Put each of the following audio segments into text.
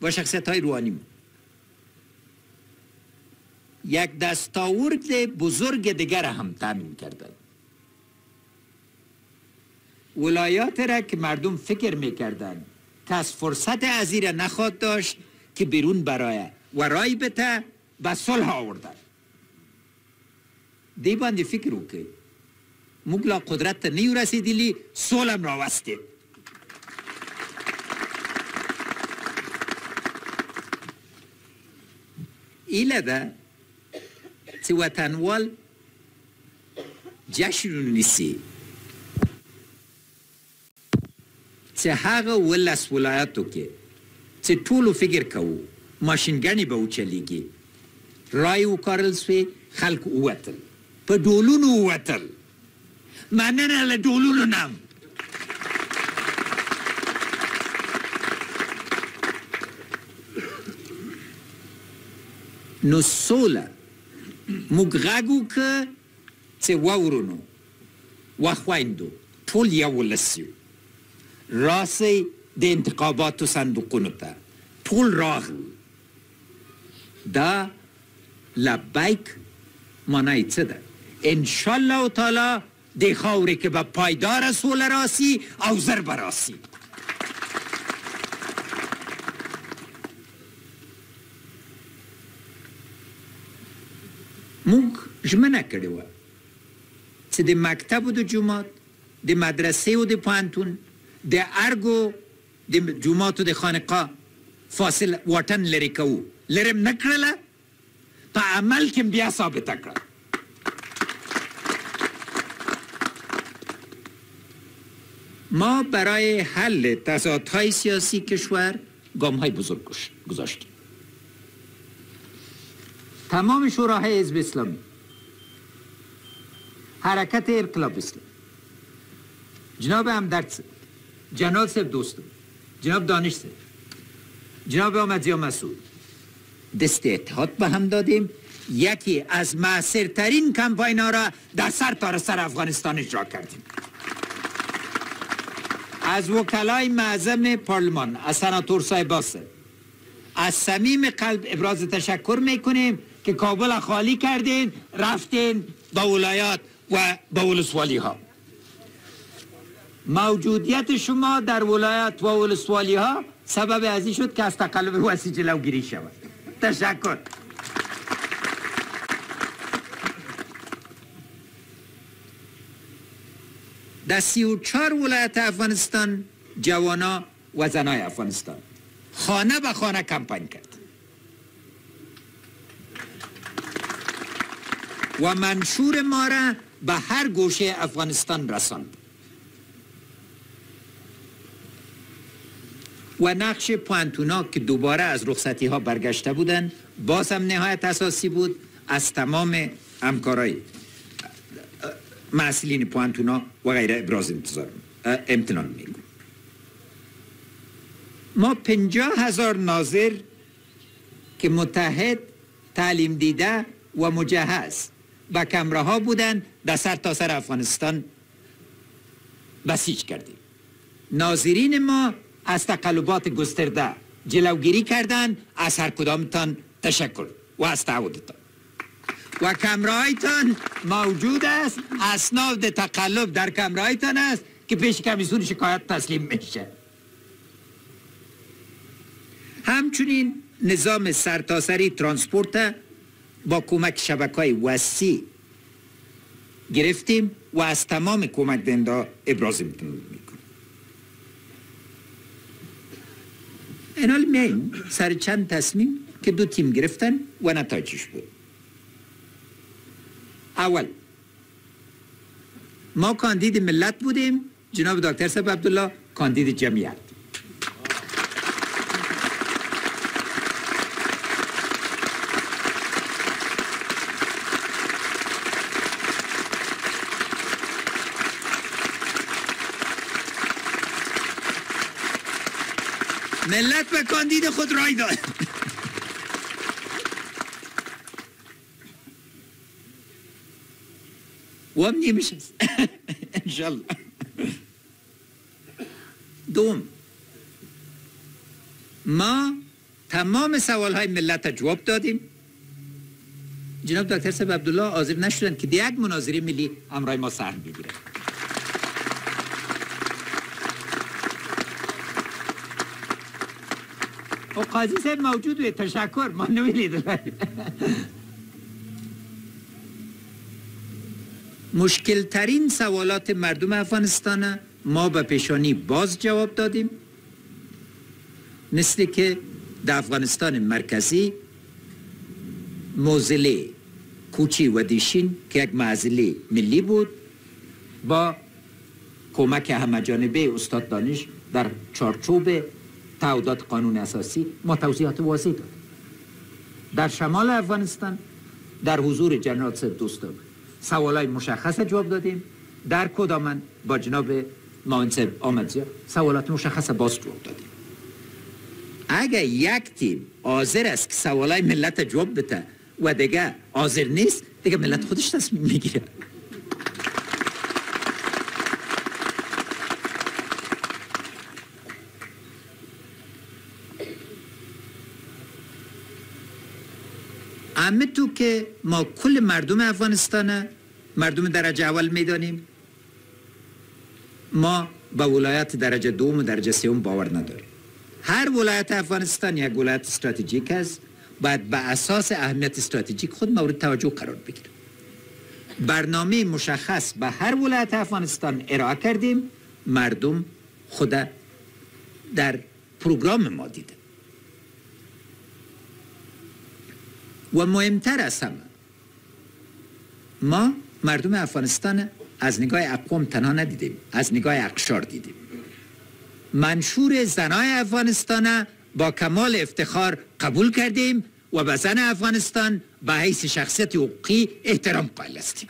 و شخصیت‌های روحانی ما. یک دستاورد بزرگ دیگر هم تامین کردند. ولایات را که مردم فکر میکردند کس فرصت ازیر نخواد داشت که بیرون برای و رای بته به صلح آوردن. دی باندې فکر وکړئ موږ لا قدرت ته نیو رسیدلی صلح هم راوستې. ایله ده چې وطنوال جشن نیسي چې هغه ولس ولایاتو کې چې ټولو فکر کوو ماشینګنې به وچلیږي رای وکارل سوی خلک ووتل په ډولونو ووتل مننه له ډولونو نه نو سوله موږ غږ وکړه چې واورو و خویندو ټول یو ولس یو راسي د انتخاباتو صندوقونو ته ټول راغل دا لبیک معنی څه ده انشاءالله تعالی د خاورې کې به پایدار سوله راسي او زر به راسي. موږ ژمنه کړې وه چې د مکتب و د جومات د مدرسې و د پوهنتون د ارګو د جومات و د خانقاه فاصل واټن لرې کوو لرې م نه کړله په عمل کې بیا ثابته کړه. ما برای حل تضادهای سیاسی کشور گام‌های بزرگ گذاشتیم. تمام شوراهای حزب اسلامی، حرکت انقلاب اسلامی، جناب همدرد صاحب، جناب صاحب دوستم، جناب دانش صاحب، جناب احمدضیا مسعود دست اتحاد به هم دادیم یکی از مؤثرترین کمپاین‌ها را در سرتاسر افغانستان اجرا کردیم. از وکلای معظم پارلمان، از سناتور صاحب از صمیم قلب ابراز تشکر میکنیم که کابل خالی کردین رفتین با ولایات و با ولسوالی ها. موجودیت شما در ولایت و ولسوالی ها سبب ازی شد که از تقلب وسیع جلوگیری شود. تشکر. در 34 ولایت افغانستان جوانا و زنای افغانستان خانه به خانه کمپین کرد و منشور ما را به هر گوشه افغانستان رساند و نقش پوهنتونا که دوباره از رخصتی ها برگشته بودند باز هم نهایت اساسی بود. از تمام همکارای مسئولین پوهنتونا و غیره ابراز امتنان میکنم. ما 50,000 ناظر که متحد تعلیم دیده و مجهز و کمره ها بودن در سرتاسر افغانستان بسیج کردیم. ناظرین ما از تقلبات گسترده جلوگیری کردند. از هر کدامتان تشکر و از تعهدتان و کمرهایتان موجود است. اسناد تقلب در کمرهایتان است که پیش کمیسیون شکایت تسلیم میشه. همچنین نظام سرتاسری ترانسپورت با کمک شبکه‌های وسیع گرفتیم و از تمام کمک دهنده ابراز امتنان میکنم. اینال میایم سر چند تصمیم که دو تیم گرفتن و نتایجش بود. اول ما کاندید ملت بودیم، جناب دکتر صاحب عبدالله کاندید جمعیت. ملت به کاندید خود رای داد. و هم نیمش هست انشالله. دوم ما تمام سوالهای ملت جواب دادیم. جناب دکتر صاحب عبدالله حاضر نشدن که یک مناظره ملی همراه ما سهم بگیره. و قاضی صاحب موجود بود. تشکر، ما نمی‌دیدیم. مشکل ترین سوالات مردم افغانستان ما به پیشانی باز جواب دادیم، مثل که در افغانستان مرکزی موزله کوچی و دیشین که یک معضله ملی بود، با کمک همه‌جانبه استاد دانش در چارچوب تعهدات قانون اساسی ما توضیحات واضح داد. در شمال افغانستان در حضور جنرال صاحب دوستان سوالای مشخص جواب دادیم. در کدامن با جناب معاون صاحب آمدزیا سوالات مشخص باز جواب دادیم. اگر یک تیم حاضر است که سوالای ملت جواب بده و دیگه حاضر نیست، دیگه ملت خودش تصمیم میگیره. همه تو که ما کل مردم افغانستان مردم درجه اول میدانیم، ما با ولایت درجه دوم و درجه سوم باور نداریم. هر ولایت افغانستان یک ولایت استراتژیک است، باید به اساس اهمیت استراتژیک خود مورد توجه قرار بگیره. برنامه مشخص به هر ولایت افغانستان ارائه کردیم، مردم خود در پروگرام ما دیده. و مهمتر از همه، ما مردم افغانستان از نگاه اقوام تنها ندیدیم، از نگاه اقشار دیدیم. منشور زنای افغانستان با کمال افتخار قبول کردیم و به زن افغانستان به حیث شخصیت حقوقی احترام قائل هستیم.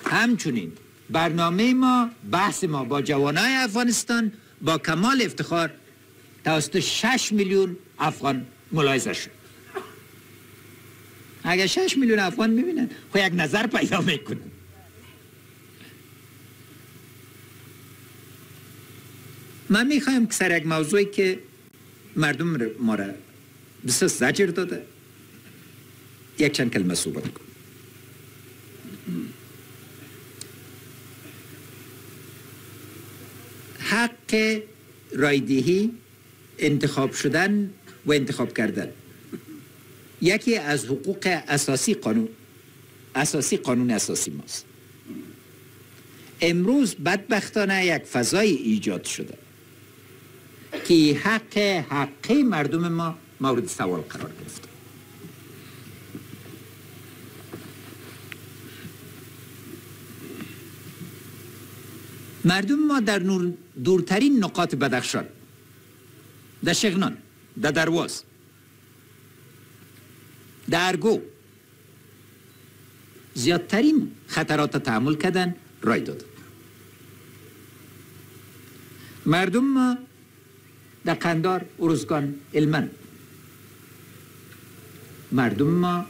همچنین برنامه ما، بحث ما با جوانای افغانستان با کمال افتخار توسط 6 میلیون افغان ملاحظه شد. اگر 6 میلیون افغان میبینن، خب یک نظر پیدا میکنن. من میخوایم که سر یک موضوعی که مردم ما را بسیار زجر داده یک چند کلمه صحبت کنم. حق رایدهی، انتخاب شدن و انتخاب کردن یکی از حقوق اساسی قانون اساسی ماست. امروز بدبختانه یک فضای ایجاد شده که حق مردم ما مورد سوال قرار گرفته. مردم ما در دورترین نقاط بدخشان، در شغنان، در درواز، در ارگو زیادترین خطرات تحمل کردن، رای دادن. مردم ما در قندار، ارزگان، علمن، مردم ما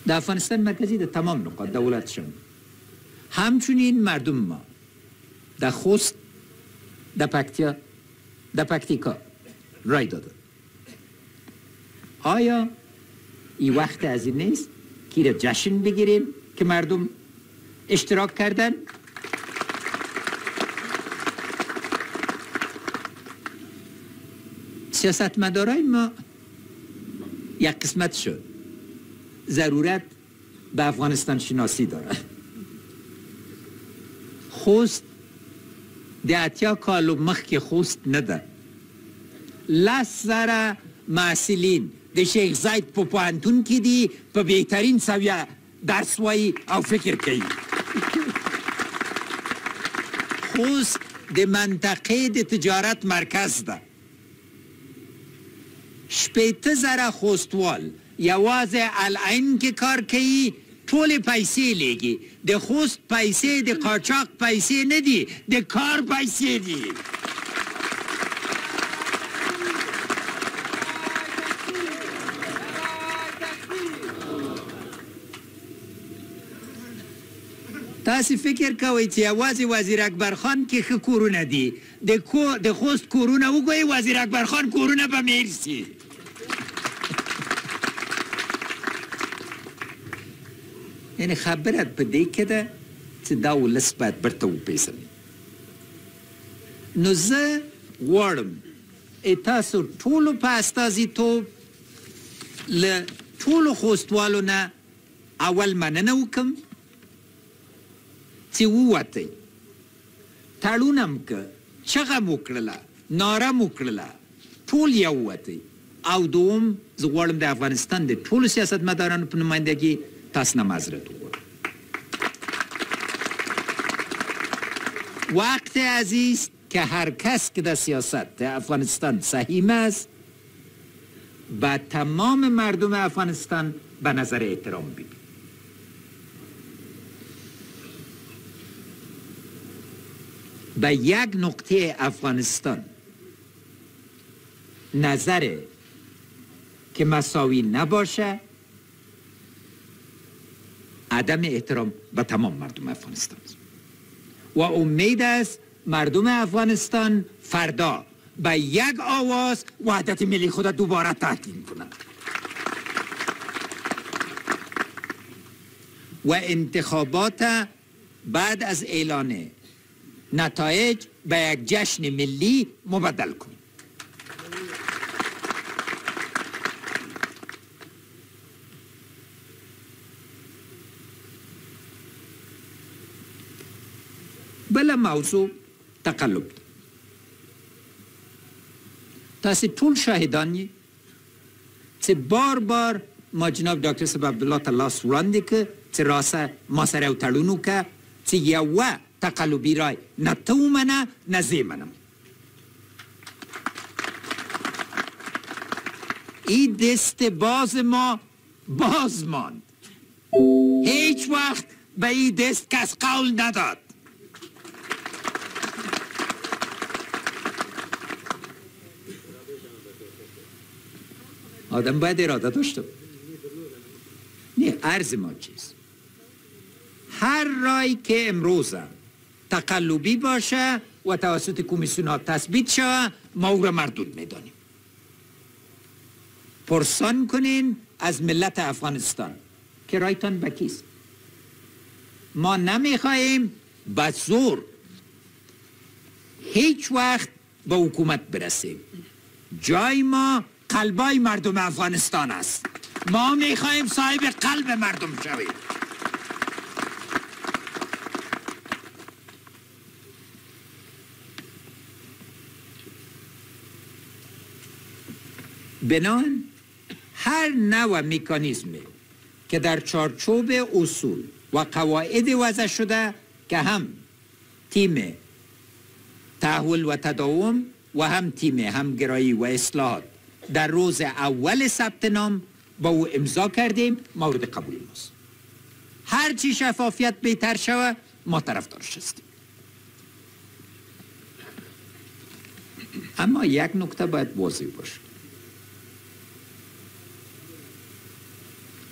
در افغانستان مرکزی در تمام نقاط دولتشان، همچنین مردم ما در خوست، در پکتیا، در پکتیکا رای دادن. آیا این وقت از این نیست که جشن بگیریم که مردم اشتراک کردن؟ سیاستمدارای ما یک قسمت شد ضرورت به افغانستان شناسی داره. خوست ده اتیا کالو مخ که خوست نده، لس زره محصلین ده شیخ زاید پا پوهنتون که دی پا بهترین سویه درس وایی او فکر کهی. خوست ده منطقه ده تجارت مرکز ده، شپیت زره خوستوال یوازه الان که کار کهی طول پیسه لیگی. ده خوست پیسه، ده قاچاق پیسه ندی، ده کار پیسه دی. تاسو فکر کوئ چې یوازې وزیر اکبر خان کې ښه کورونه دي د خوست کورونه وګورئ وزیر اکبر خان کورونه به میرسي یعنی خبره په دې کې ده چې دا ولس باید برته وپېژني نو زه غواړم تاسو ټولو په استازیتوب له ټولو خوستوالو نه اول مننه وکړم چې ووتئ تړون هم که چغه مو کړله ناره مو کړله ټول یو ووتئ او دوم زه غواړم د افغانستان د ټولو سیاستمدارانو په نمایندګي تاسو نه معذرت وغواړم وقت عزیز که هر کس که در سیاست افغانستان سهیم است با تمام مردم افغانستان به نظر احترام بگیر به یک نقطه افغانستان نظر که مساوی نباشه عدم احترام به تمام مردم افغانستان و امید است مردم افغانستان فردا به یک آواز وحدت ملی خود دوباره تحکیم کنند و انتخابات بعد از اعلان نتایج به یک جشن ملی مبدل کنیم بله موضوع تقلب تاسو ټول شاهدانی چې بار ما جناب ډاکټر صاحب عبدالله تعالی وړاندې که چې راسه ما سره یو تړون وکړه چې یوه تقلبی رای نه ته ومنه نه زه منم این دست باز ما باز ماند هیچ وقت به این دست کس قول نداد آدم باید اراده داشته نه عرض ما چیست هر رای که امروزم تقلبی باشه و توسط کمیسیونات تثبیت شود ما او را مردود میدانیم پرسان کنین از ملت افغانستان که رایتان به کیست ما نمیخواهیم به زور هیچ وقت به حکومت برسیم جای ما قلبای مردم افغانستان است ما میخواهیم صاحب قلب مردم شویم بنان هر نوع مکانیزمی که در چارچوب اصول و قواعد وضع شده که هم تیم تحول و تداوم و هم تیم همگرایی و اصلاحات در روز اول ثبت نام با او امضا کردیم مورد قبول ماست هرچی شفافیت بهتر شود ما طرفدارش هستیم اما یک نکته باید واضح باشه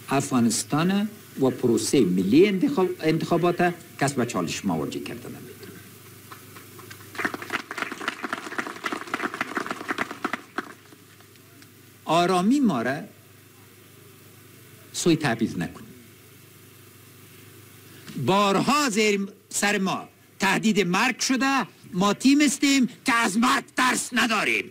افغانستان و پروسه ملی انتخابات کس به چالش مواجه کرده نمیتونه آرامی ما را سوی تبعیض نکنیم بارها زیر سر ما تهدید مرگ شده ما تیم استیم که از مرگ ترس نداریم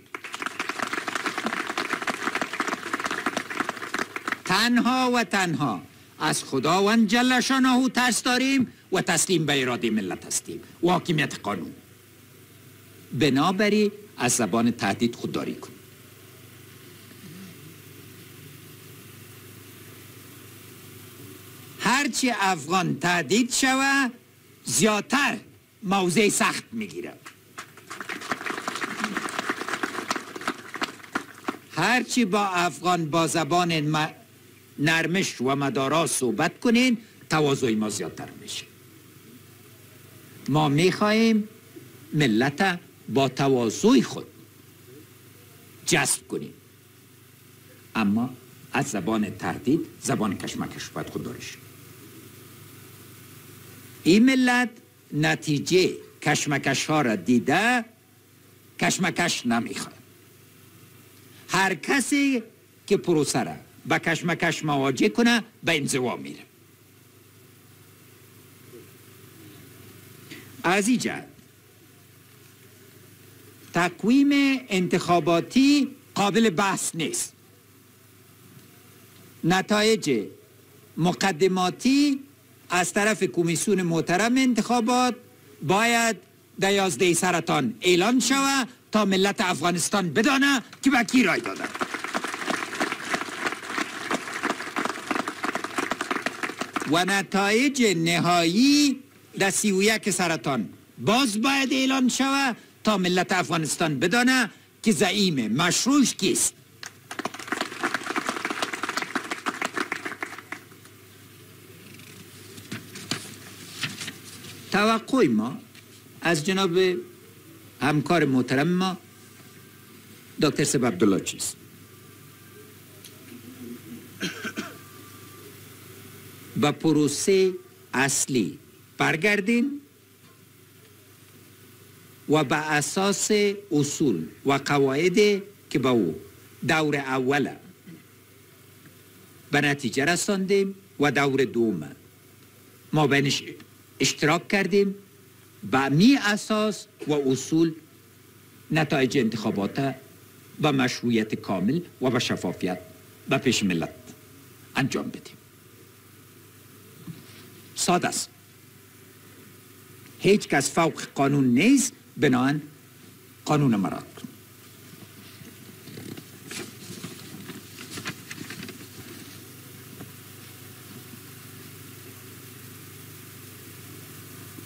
تنها و تنها از خداوند جل شانه ترس داریم و تسلیم به اراده ملت هستیم و حاکمیت قانون بنابراین از زبان تهدید خودداری کنیم هرچی افغان تهدید شود زیادتر موضع سخت میگیره هرچی با افغان با زبان نرمش و مدارا صحبت کنین تواضع ما زیادتر میشه ما میخواهیم ملت با تواضع خود جذب کنیم اما از زبان تهدید زبان کشمکش باید خود دارش این ملت نتیجه کشمکش ها را دیده کشمکش نمیخواد. هر کسی که پروسه را با کشمکش مواجه کنه به انزوا میره. از این جهت تقویم انتخاباتی قابل بحث نیست. نتایج مقدماتی از طرف کمیسیون محترم انتخابات باید در 11 سرطان اعلان شود تا ملت افغانستان بدانه که به کی رای داده. و نتایج نهایی در 31 سرطان باز باید اعلان شود تا ملت افغانستان بدانه که زعیم مشروعش کیست. توقع ما از جناب همکار محترم ما دکتر سیب عبدالله چیست؟ با پروسه اصلی برگردین و با اساس اصول و قواعد که با او دور اول به نتیجه رساندیم و دور دوم ما بینش اشتراک کردیم، با می اساس و اصول نتایج انتخابات با مشروعیت کامل و با شفافیت به پیش ملت انجام بدیم. ساده است. هیچ کس فوق قانون نیست، بنابراین قانون مراد کن.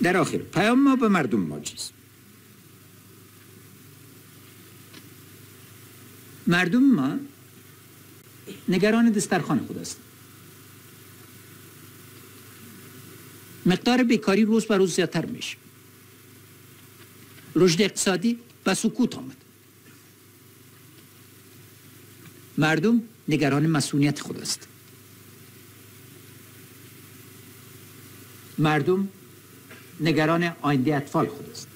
در آخر پیام ما به مردم ما چیست؟ مردم ما نگران دسترخوان خود است. مقدار بیکاری روز به روز زیادتر میشه. رشد اقتصادی به سکوت آمد. مردم نگران مسئولیت خود است. مردم نگران آینده اطفال خود است.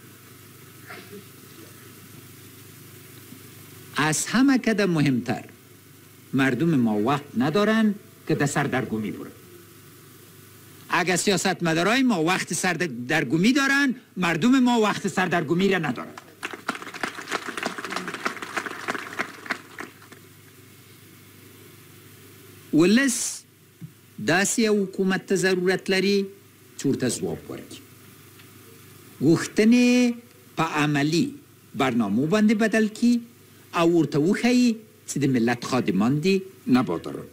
از همه قدم مهمتر مردم ما وقت ندارن که در سردرگمی برن. اگر سیاستمدارای ما وقت سردرگمی دارن، مردم ما وقت سردرگمی را ندارن. ولس داسی حکومت ضرورت لري چورت ځواب ورکړي. غوښتنې په عملی برنامو باندې بدل کی او ورته وښیي چې د ملت خادمان دي نه بادران.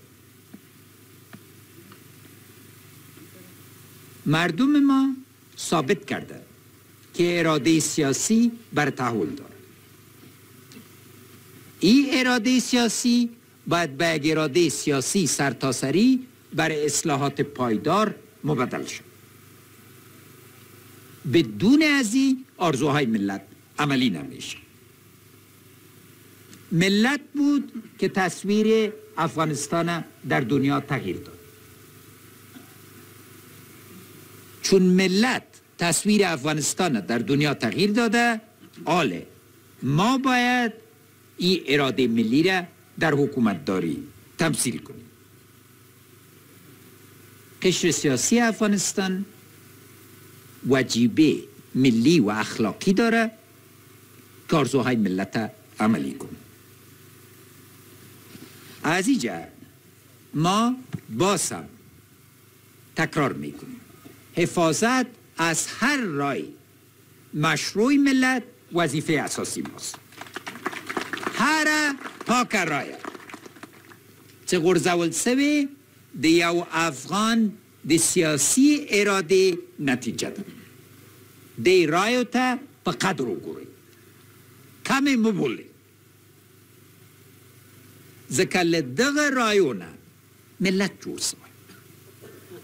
مردم ما ثابت کرده که اراده سیاسی بر تحول دارد. این اراده سیاسی باید به یک اراده سیاسی سرتاسری برای اصلاحات پایدار مبدل شد. بدون از این آرزوهای ملت عملی نمیشه. ملت بود که تصویر افغانستان در دنیا تغییر داد. چون ملت تصویر افغانستان در دنیا تغییر داده، آله ما باید این اراده ملی را در حکومت داری تمثیل کنیم. قشر سیاسی افغانستان واجبه ملی و اخلاقی داره که آرزوهای ملت عملی کنه. از این جهت ما بازم تکرار میکنیم حفاظت از هر رای مشروع ملت وظیفه اساسی ماست. هر پاک رای چه غرزول سوی د یو افغان د سیاسی اراده نتیجه ده. دی رایو ته په قدر وګورئ، کمې مه بولئ، ځکه له دغه رایو نه ملت جوړ سوی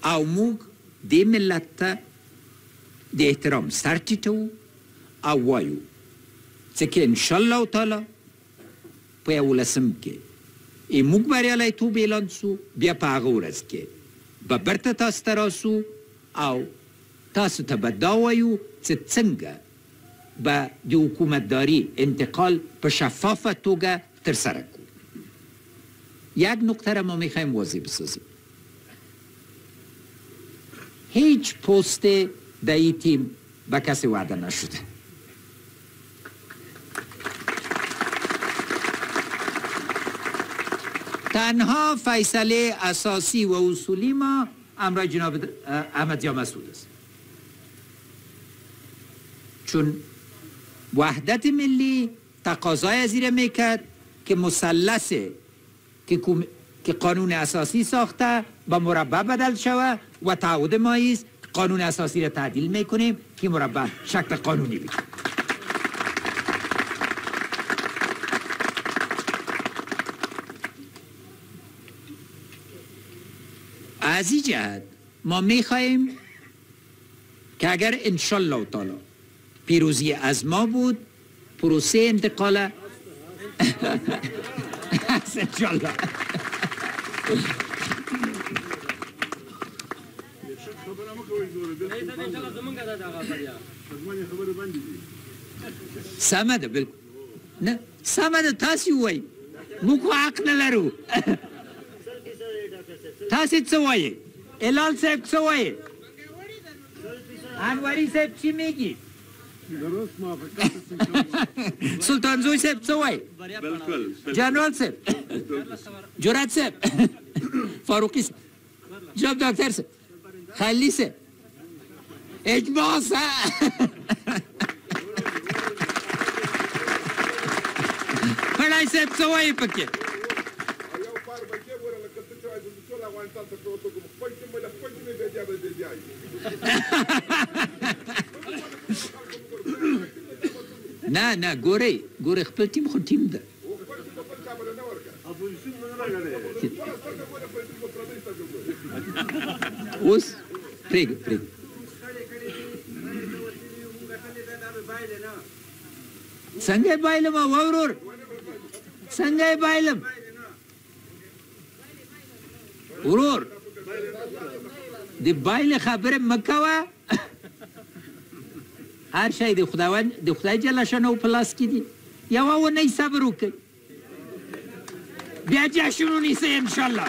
او موږ دې ملت ته د احترام سر ټیټوو او وایو چې که انشاءالله تعالی په 11 کې موږ بریالیتوب اعلان سو، بیا په هغه ورځ کې به برته تاسو ته راسو او تاسو ته به دا وایو چې څنګه به د حکومتداري انتقال په شفافه توګه ترسره کړو. یک نکته را ما میخوایم واضح بسازیم. هیچ پست در این تیم به کسی وعده نشده. تنها فیصله اساسی و اصولی ما امرای جناب احمد جان مسعود است. چون وحدت ملی تقاضای از این میکرد که مثلث که قانون اساسی ساخته به مربع بدل شود و تعهد ما است قانون اساسی را تعدیل میکنیم که مربع شکل قانونی بگیرد. از این جهت ما میخواهیم که اگر انشالله تعالی پیروزی از ما بود پروسه انتقال انشالله سمده بالکل نه سمده تاسی وای موکو حق نلرو تاسی چه وای الال صاحب چه وای انواری صاحب چی میگی سلطان زوی صاحب چه وای جنرال صاحب جرات صاحب فاروقی صاحب جناب دکتر صاحب خلی صاحب اجماع صاحب پڑای صاحب چه وای پکې نه نه ګورې خپل ټیم خو ټیم ده اوس پرېږده څنګه یې بایلم ورور څنګه یې بایلم ورور د بایل خبره مه کوه هر شی د خدای جل شانه په لاس کې دي یوه اونۍ صبر وکړئ بیا جشن ونیسئ انشاءالله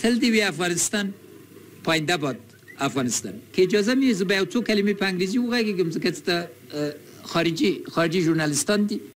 تل دی وی افغانستان پاینده باد افغانستان که اجازه می‌دید به یو څو کلمې په انګریزي وغږېږم ځکه چې خارجي ژورنالیستان دي